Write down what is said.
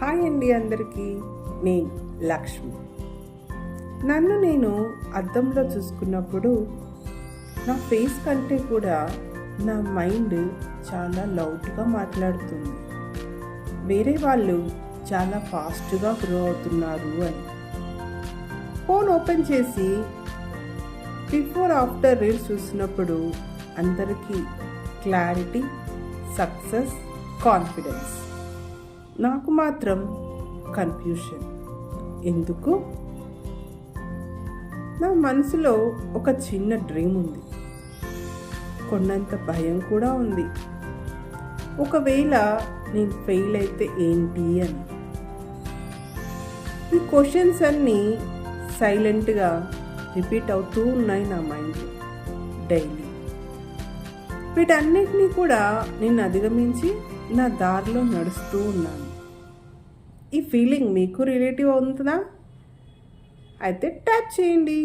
Hi అండి అందరికీ. నేను లక్ష్మి. నన్ను నేను అద్దంలో చూసుకున్నప్పుడు నా ఫేస్ కంటే కూడా నా మైండ్ చాలా లౌడ్గా మాట్లాడుతుంది. వేరే వాళ్ళు చాలా ఫాస్ట్గా గ్రో అవుతున్నారు అని. ఫోన్ ఓపెన్ చేసి బిఫోర్ ఆఫ్టర్ రీల్స్ చూసినప్పుడు అందరికీ క్లారిటీ, సక్సెస్, కాన్ఫిడెన్స్. నాకు మాత్రం కన్ఫ్యూషన్. ఎందుకు? నా మనసులో ఒక చిన్న డ్రీమ్ ఉంది, కొన్నంత భయం కూడా ఉంది. ఒకవేళ నేను ఫెయిల్ అయితే ఏంటి అని. ఈ క్వశ్చన్స్ అన్నీ సైలెంట్గా రిపీట్ అవుతూ ఉన్నాయి నా మైండ్లో డైలీ. వీటన్నిటినీ కూడా నేను అధిగమించి నా దారిలో నడుస్తూ ఉన్నాను. ఈ ఫీలింగ్ మీకు రిలేటివ్ అవుతుందా? అయితే ట్యాప్ చేయండి.